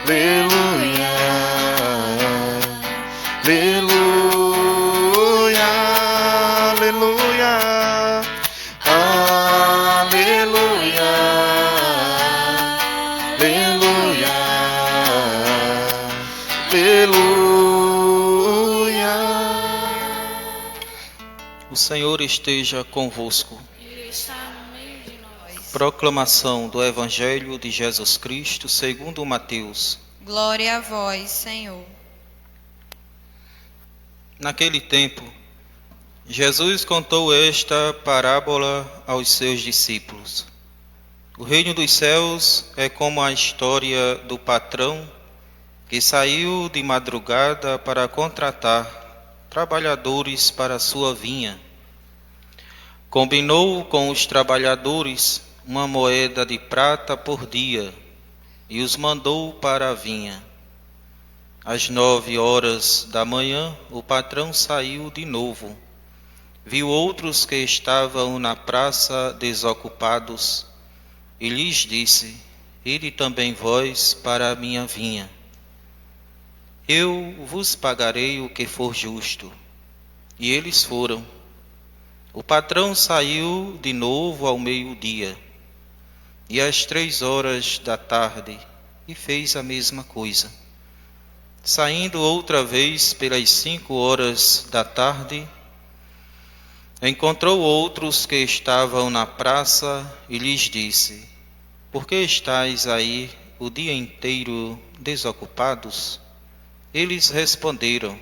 aleluia, aleluia, aleluia, aleluia, aleluia, aleluia. O Senhor esteja convosco. Ele está no meio de nós. Proclamação do Evangelho de Jesus Cristo segundo Mateus. Glória a vós, Senhor. Naquele tempo, Jesus contou esta parábola aos seus discípulos. O reino dos céus é como a história do patrão que saiu de madrugada para contratar trabalhadores para a sua vinha. Combinou com os trabalhadores uma moeda de prata por dia e os mandou para a vinha. Às 9 horas da manhã, o patrão saiu de novo. Viu outros que estavam na praça desocupados e lhes disse: Ide também vós para a minha vinha. Eu vos pagarei o que for justo. E eles foram. O patrão saiu de novo ao meio-dia e às 3 horas da tarde e fez a mesma coisa. Saindo outra vez pelas 5 horas da tarde, encontrou outros que estavam na praça e lhes disse: Por que estáis aí o dia inteiro desocupados? Eles responderam: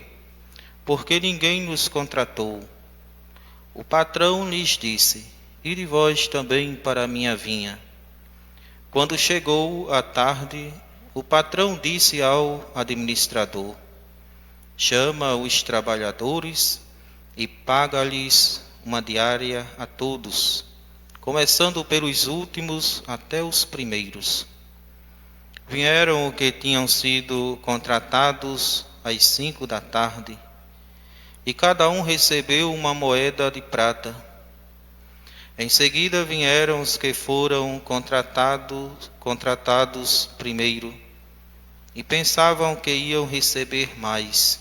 Porque ninguém nos contratou. O patrão lhes disse: Ide vós também para a minha vinha. Quando chegou a tarde, o patrão disse ao administrador: Chama os trabalhadores e paga-lhes uma diária a todos, começando pelos últimos até os primeiros. Vieram os que tinham sido contratados às 5 da tarde, e cada um recebeu uma moeda de prata. Em seguida vieram os que foram contratados primeiro, e pensavam que iam receber mais.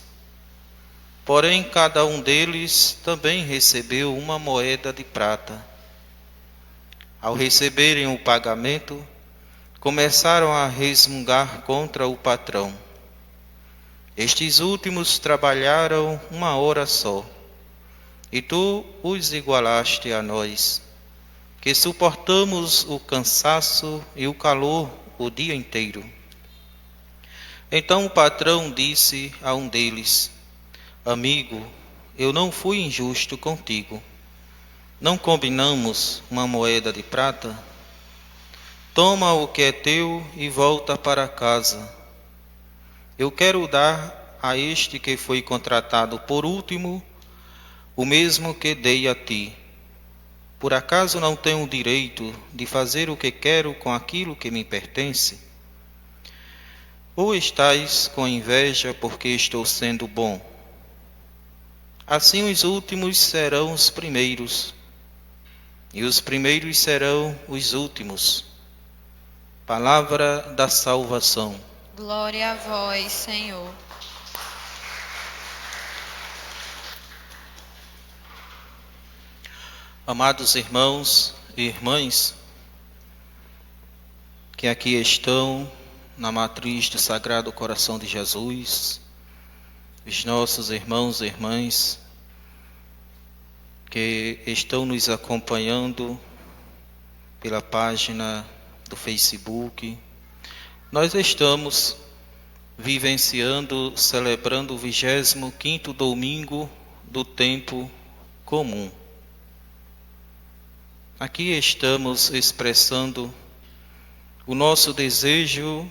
Porém, cada um deles também recebeu uma moeda de prata. Ao receberem o pagamento, começaram a resmungar contra o patrão. Estes últimos trabalharam 1 hora só, e tu os igualaste a nós, que suportamos o cansaço e o calor o dia inteiro. Então o patrão disse a um deles: Amigo, eu não fui injusto contigo. Não combinamos uma moeda de prata? Toma o que é teu e volta para casa. Eu quero dar a este que foi contratado por último o mesmo que dei a ti. Por acaso não tenho o direito de fazer o que quero com aquilo que me pertence? Ou estais com inveja porque estou sendo bom? Assim os últimos serão os primeiros, e os primeiros serão os últimos. Palavra da salvação. Glória a vós, Senhor. Amados irmãos e irmãs, que aqui estão na matriz do Sagrado Coração de Jesus, os nossos irmãos e irmãs que estão nos acompanhando pela página do Facebook. Nós estamos vivenciando, celebrando o 25º domingo do tempo comum. Aqui estamos expressando o nosso desejo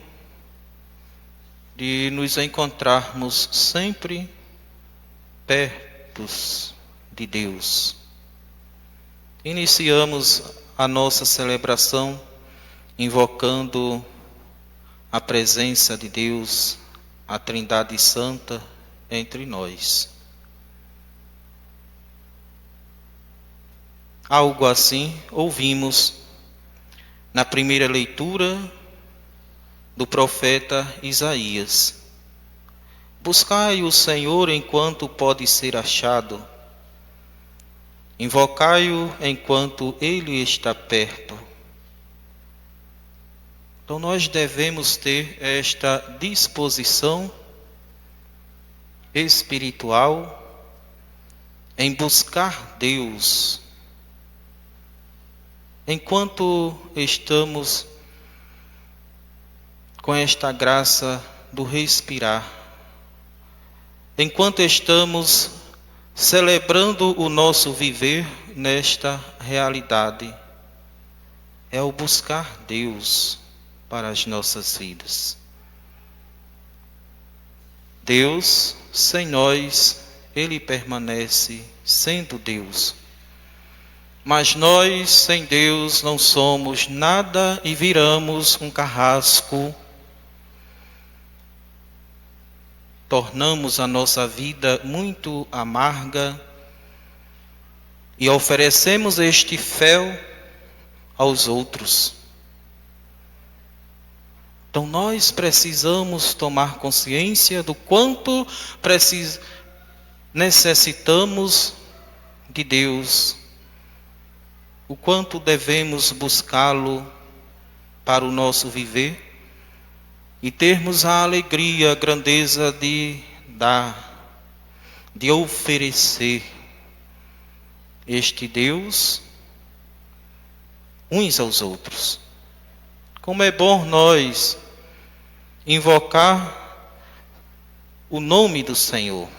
de nos encontrarmos sempre perto de Deus. Iniciamos a nossa celebração invocando a presença de Deus, a Trindade Santa entre nós. Algo assim ouvimos na primeira leitura do profeta Isaías. Buscai o Senhor enquanto pode ser achado. Invocai-o enquanto ele está perto. Então nós devemos ter esta disposição espiritual em buscar Deus enquanto estamos com esta graça do respirar, enquanto estamos celebrando o nosso viver nesta realidade. É o buscar Deus para as nossas vidas. Deus, sem nós, Ele permanece sendo Deus. Mas nós, sem Deus, não somos nada e viramos um carrasco. Tornamos a nossa vida muito amarga e oferecemos este fel aos outros. Então nós precisamos tomar consciência do quanto necessitamos de Deus, o quanto devemos buscá-lo para o nosso viver e termos a alegria, a grandeza de dar, de oferecer este Deus uns aos outros. Como é bom nós invocar o nome do Senhor.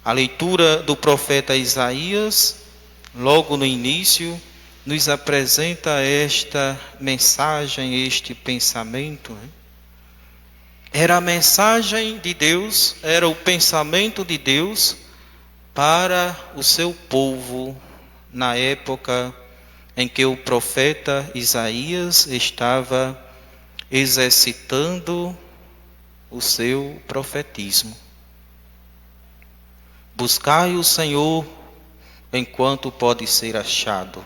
A leitura do profeta Isaías, logo no início, nos apresenta esta mensagem, este pensamento. Era a mensagem de Deus, era o pensamento de Deus para o seu povo na época em que o profeta Isaías estava exercitando o seu profetismo. Buscai o Senhor enquanto pode ser achado.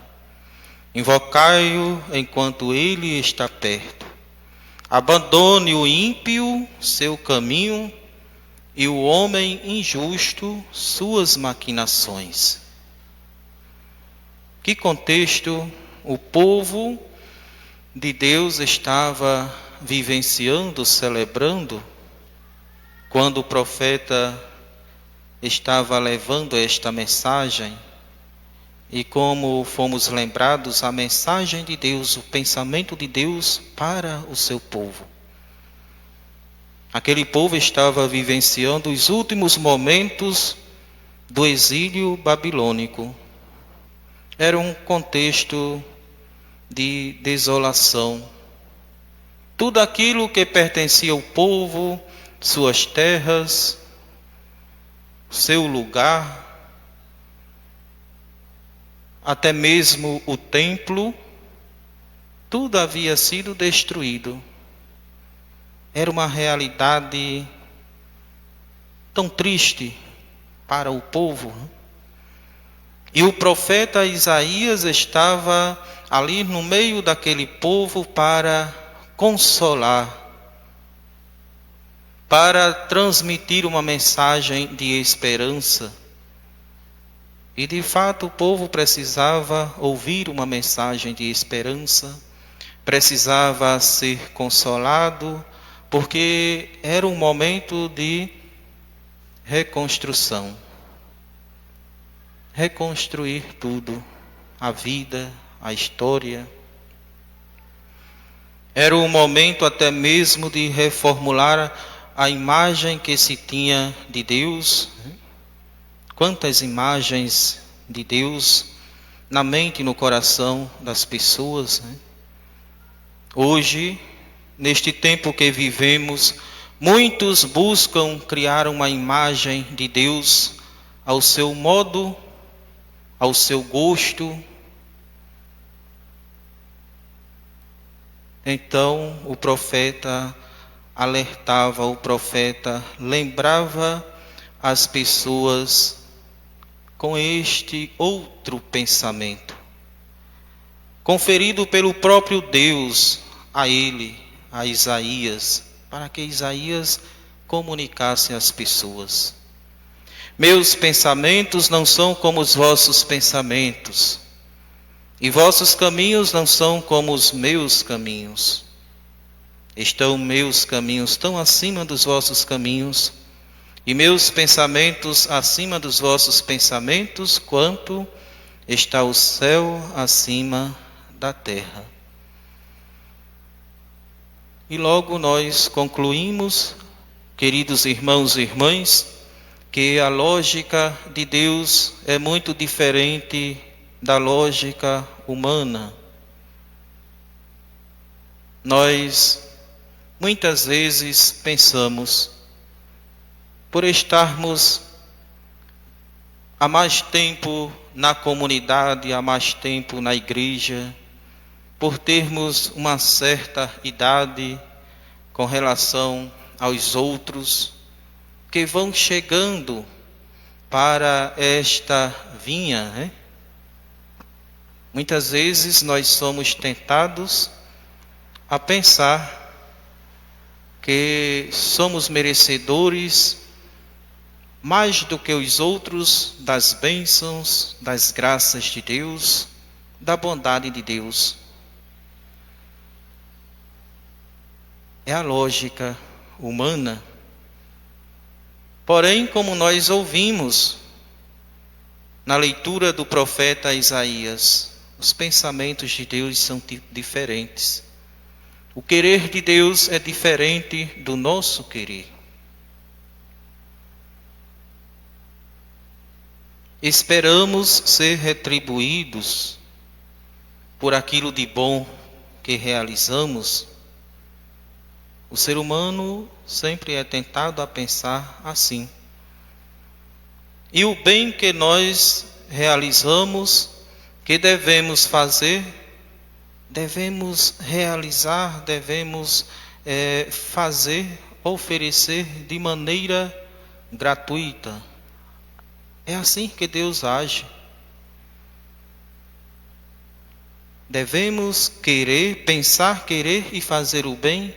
Invocai-o enquanto ele está perto. Abandone o ímpio seu caminho e o homem injusto suas maquinações. Que contexto o povo de Deus estava vivenciando, celebrando, quando o profeta estava levando esta mensagem? E como fomos lembrados, a mensagem de Deus, o pensamento de Deus para o seu povo. Aquele povo estava vivenciando os últimos momentos do exílio babilônico. Era um contexto de desolação. Tudo aquilo que pertencia ao povo, suas terras, seu lugar, até mesmo o templo, tudo havia sido destruído. Era uma realidade tão triste para o povo. E o profeta Isaías estava ali no meio daquele povo para consolar, para transmitir uma mensagem de esperança. E de fato o povo precisava ouvir uma mensagem de esperança, precisava ser consolado, porque era um momento de reconstrução. Reconstruir tudo, a vida, a história. Era um momento até mesmo de reformular a imagem que se tinha de Deus. Quantas imagens de Deus na mente e no coração das pessoas. Hoje, neste tempo que vivemos, muitos buscam criar uma imagem de Deus ao seu modo, ao seu gosto. Então o profeta alertava, o profeta lembrava as pessoas com este outro pensamento, conferido pelo próprio Deus a ele, a Isaías, para que Isaías comunicasse às pessoas. Meus pensamentos não são como os vossos pensamentos, e vossos caminhos não são como os meus caminhos. Estão meus caminhos tão acima dos vossos caminhos, e meus pensamentos acima dos vossos pensamentos, quanto está o céu acima da terra. E logo nós concluímos, queridos irmãos e irmãs, que a lógica de Deus é muito diferente da lógica humana. Nós muitas vezes pensamos, por estarmos há mais tempo na comunidade, há mais tempo na igreja, por termos uma certa idade com relação aos outros, que vão chegando para esta vinha, né? Muitas vezes nós somos tentados a pensar que somos merecedores mais do que os outros das bênçãos, das graças de Deus, da bondade de Deus. É a lógica humana. Porém, como nós ouvimos na leitura do profeta Isaías, os pensamentos de Deus são diferentes. O querer de Deus é diferente do nosso querer. Esperamos ser retribuídos por aquilo de bom que realizamos. O ser humano sempre é tentado a pensar assim. E o bem que nós realizamos, que devemos fazer, devemos realizar, devemos fazer, oferecer de maneira gratuita. É assim que Deus age. Devemos querer, pensar, querer e fazer o bem,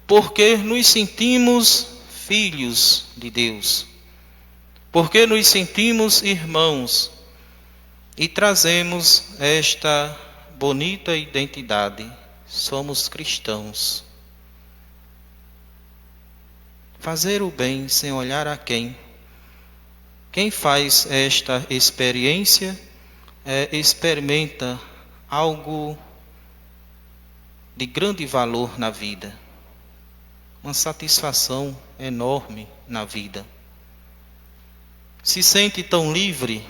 porque nos sentimos filhos de Deus, porque nos sentimos irmãos e trazemos esta bonita identidade. Somos cristãos. Fazer o bem sem olhar a quem. Quem faz esta experiência experimenta algo de grande valor na vida. Uma satisfação enorme na vida. Se sente tão livre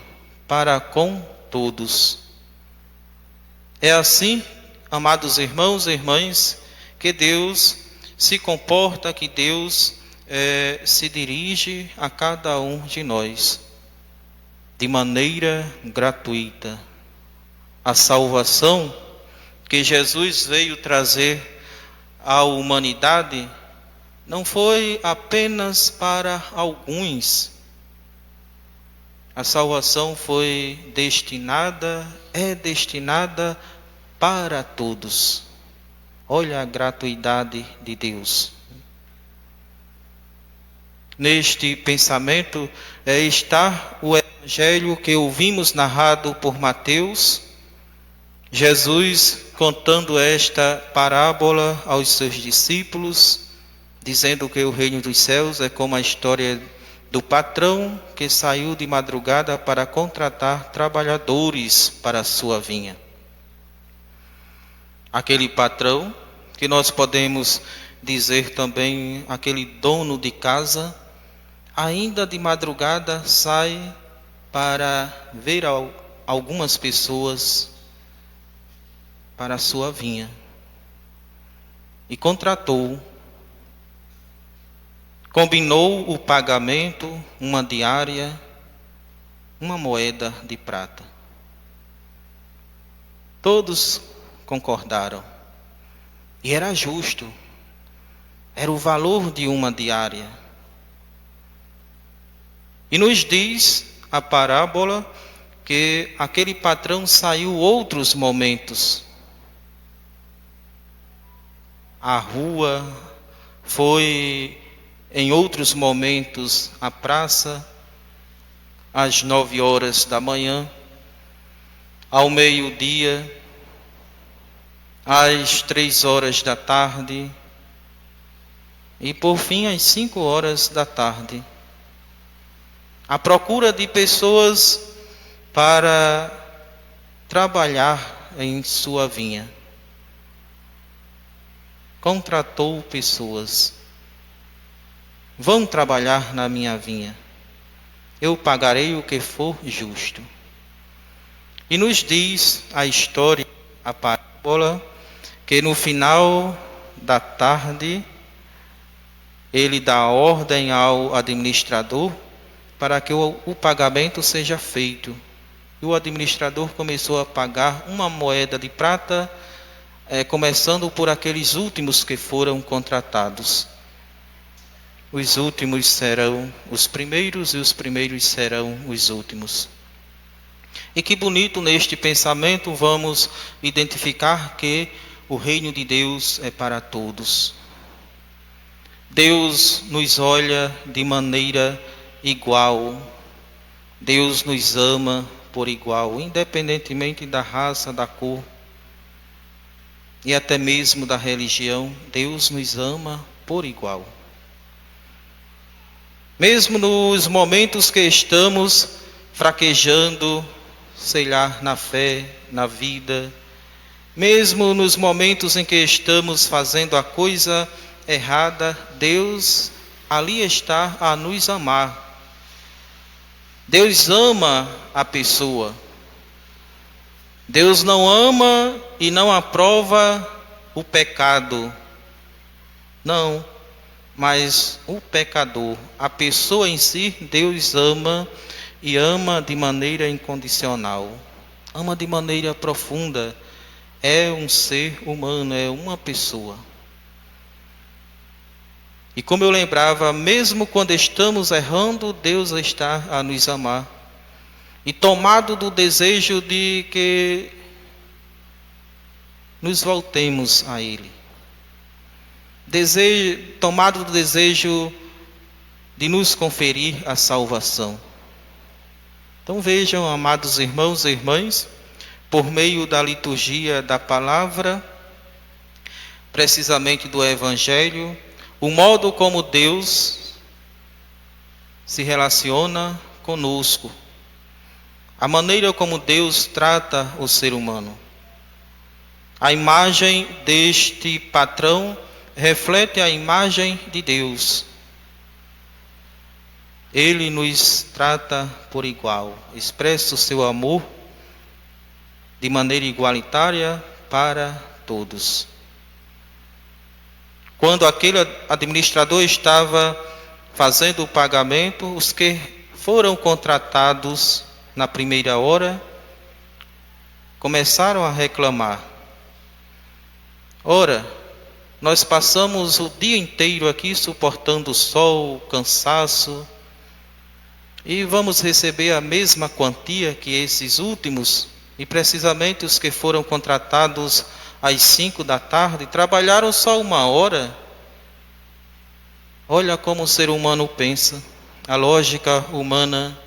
para com todos. É assim, amados irmãos e irmãs, que Deus se comporta, que Deus se dirige a cada um de nós de maneira gratuita. A salvação que Jesus veio trazer à humanidade não foi apenas para alguns. A salvação foi destinada, é destinada para todos. Olha a gratuidade de Deus. Neste pensamento está o evangelho que ouvimos narrado por Mateus, Jesus contando esta parábola aos seus discípulos, dizendo que o reino dos céus é como a história do patrão que saiu de madrugada para contratar trabalhadores para a sua vinha. Aquele patrão, que nós podemos dizer também aquele dono de casa, ainda de madrugada sai para ver algumas pessoas para a sua vinha e contratou, combinou o pagamento, uma diária, uma moeda de prata. Todos concordaram. E era justo. Era o valor de uma diária. E nos diz a parábola que aquele patrão saiu outros momentos. à rua, foi em outros momentos à praça, às 9 horas da manhã, ao meio-dia, às 3 horas da tarde e por fim às 5 horas da tarde, à procura de pessoas para trabalhar em sua vinha. Contratou pessoas. Vão trabalhar na minha vinha. Eu pagarei o que for justo. E nos diz a história, a parábola, que no final da tarde ele dá ordem ao administrador para que o pagamento seja feito. E o administrador começou a pagar uma moeda de prata, começando por aqueles últimos que foram contratados. Os últimos serão os primeiros e os primeiros serão os últimos. E que bonito, neste pensamento vamos identificar que o reino de Deus é para todos. Deus nos olha de maneira igual. Deus nos ama por igual, independentemente da raça, da cor e até mesmo da religião. Deus nos ama por igual. Mesmo nos momentos que estamos fraquejando, sei lá, na fé, na vida, mesmo nos momentos em que estamos fazendo a coisa errada, Deus ali está a nos amar. Deus ama a pessoa. Deus não ama e não aprova o pecado. Não, mas o pecador, a pessoa em si, Deus ama e ama de maneira incondicional. Ama de maneira profunda. É um ser humano, é uma pessoa. E como eu lembrava, mesmo quando estamos errando, Deus está a nos amar. E tomado do desejo de que nos voltemos a Ele. Tomado do desejo de nos conferir a salvação. Então vejam, amados irmãos e irmãs, por meio da liturgia da palavra, precisamente do Evangelho, o modo como Deus se relaciona conosco, a maneira como Deus trata o ser humano. A imagem deste patrão reflete a imagem de Deus. Ele nos trata por igual, expressa o seu amor de maneira igualitária para todos. Quando aquele administrador estava fazendo o pagamento, os que foram contratados na primeira hora começaram a reclamar. Ora, nós passamos o dia inteiro aqui suportando o sol, o cansaço, e vamos receber a mesma quantia que esses últimos, e precisamente os que foram contratados às 5 da tarde, trabalharam só 1 hora. Olha como o ser humano pensa, a lógica humana.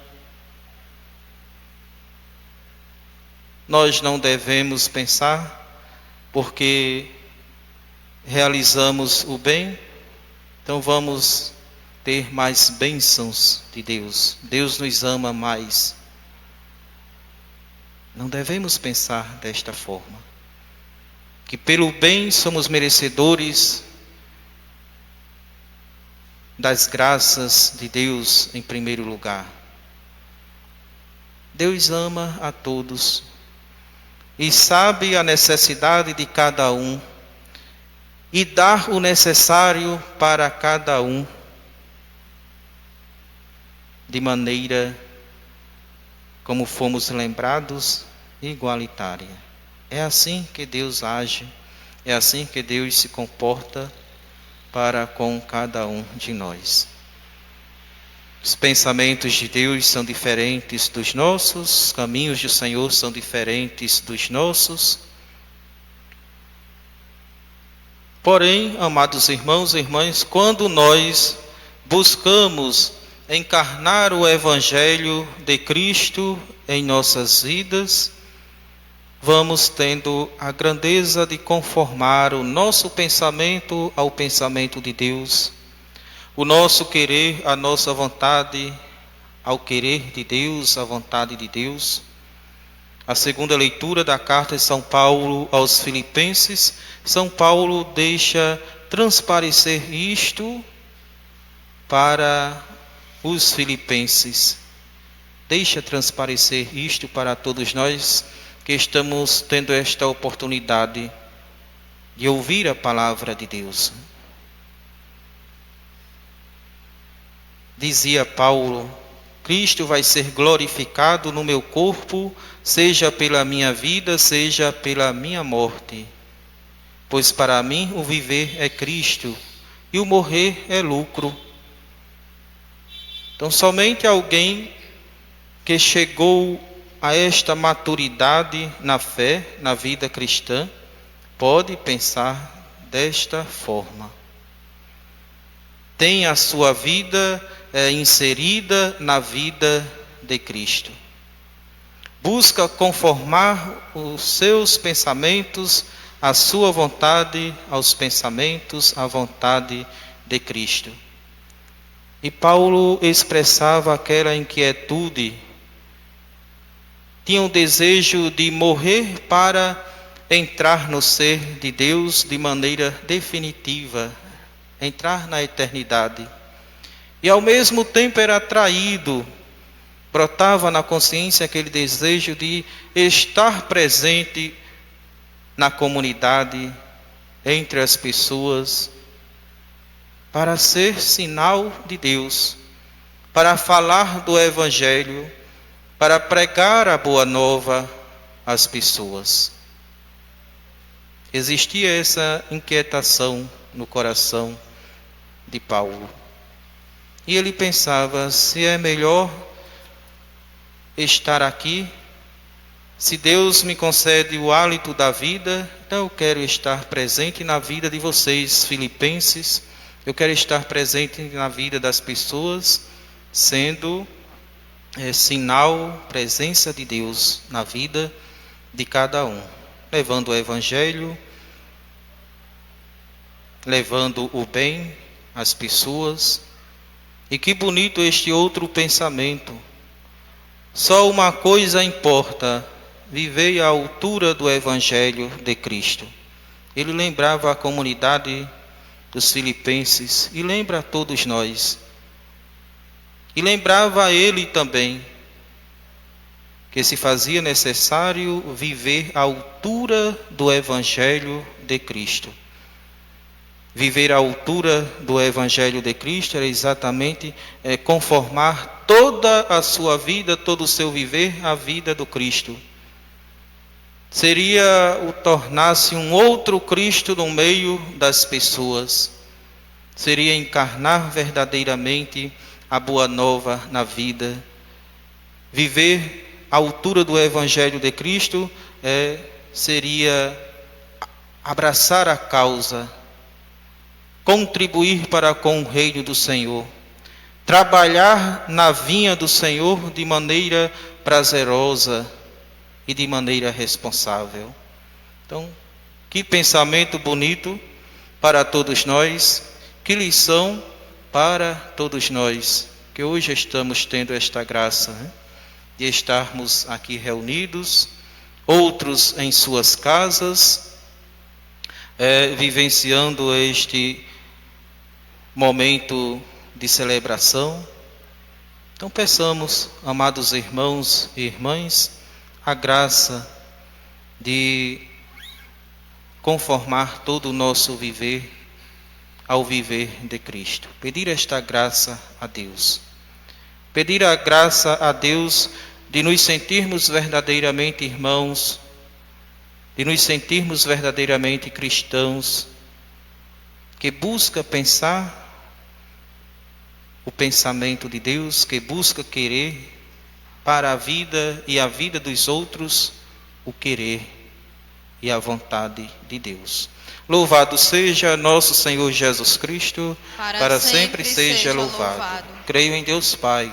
Nós não devemos pensar, porque realizamos o bem, então vamos ter mais bênçãos de Deus. Deus nos ama mais. Não devemos pensar desta forma, que pelo bem somos merecedores das graças de Deus em primeiro lugar. Deus ama a todos e sabe a necessidade de cada um e dá o necessário para cada um de maneira, como fomos lembrados, igualitária. É assim que Deus age, é assim que Deus se comporta para com cada um de nós. Os pensamentos de Deus são diferentes dos nossos, os caminhos do Senhor são diferentes dos nossos. Porém, amados irmãos e irmãs, quando nós buscamos encarnar o Evangelho de Cristo em nossas vidas, vamos tendo a grandeza de conformar o nosso pensamento ao pensamento de Deus, o nosso querer, a nossa vontade, ao querer de Deus, à vontade de Deus. A segunda leitura da carta de São Paulo aos Filipenses, São Paulo deixa transparecer isto para os filipenses. Deixa transparecer isto para todos nós que estamos tendo esta oportunidade de ouvir a palavra de Deus. Dizia Paulo: Cristo vai ser glorificado no meu corpo, seja pela minha vida, seja pela minha morte. Pois para mim o viver é Cristo e o morrer é lucro. Então somente alguém que chegou a esta maturidade na fé, na vida cristã, pode pensar desta forma. Tem a sua vida inserida na vida de Cristo. Busca conformar os seus pensamentos à sua vontade, aos pensamentos, à vontade de Cristo. E Paulo expressava aquela inquietude, tinha o desejo de morrer para entrar no ser de Deus de maneira definitiva, entrar na eternidade. E ao mesmo tempo era atraído, brotava na consciência aquele desejo de estar presente na comunidade, entre as pessoas, para ser sinal de Deus, para falar do Evangelho, para pregar a boa nova às pessoas. Existia essa inquietação no coração de Paulo. E ele pensava: se é melhor estar aqui, se Deus me concede o hálito da vida, então eu quero estar presente na vida de vocês, filipenses. Eu quero estar presente na vida das pessoas, sendo sinal, presença de Deus na vida de cada um, levando o Evangelho, levando o bem às pessoas. E que bonito este outro pensamento. Só uma coisa importa: viver à altura do Evangelho de Cristo. Ele lembrava a comunidade dos filipenses e lembra a todos nós. E lembrava a ele também que se fazia necessário viver à altura do Evangelho de Cristo. Viver à altura do Evangelho de Cristo era exatamente conformar toda a sua vida, todo o seu viver à vida do Cristo. Seria o tornar-se um outro Cristo no meio das pessoas. Seria encarnar verdadeiramente a boa nova na vida. Viver à altura do Evangelho de Cristo seria abraçar a causa, contribuir para com o reino do Senhor, trabalhar na vinha do Senhor de maneira prazerosa e de maneira responsável. Então, que pensamento bonito para todos nós, que lição para todos nós, que hoje estamos tendo esta graça, de estarmos aqui reunidos, outros em suas casas, vivenciando este momento de celebração. Então peçamos, amados irmãos e irmãs, a graça de conformar todo o nosso viver ao viver de Cristo. Pedir esta graça a Deus. Pedir a graça a Deus de nos sentirmos verdadeiramente irmãos, de nos sentirmos verdadeiramente cristãos, que busca pensar o pensamento de Deus, que busca querer para a vida e a vida dos outros o querer e a vontade de Deus. Louvado seja nosso Senhor Jesus Cristo, para sempre seja louvado. Creio em Deus Pai,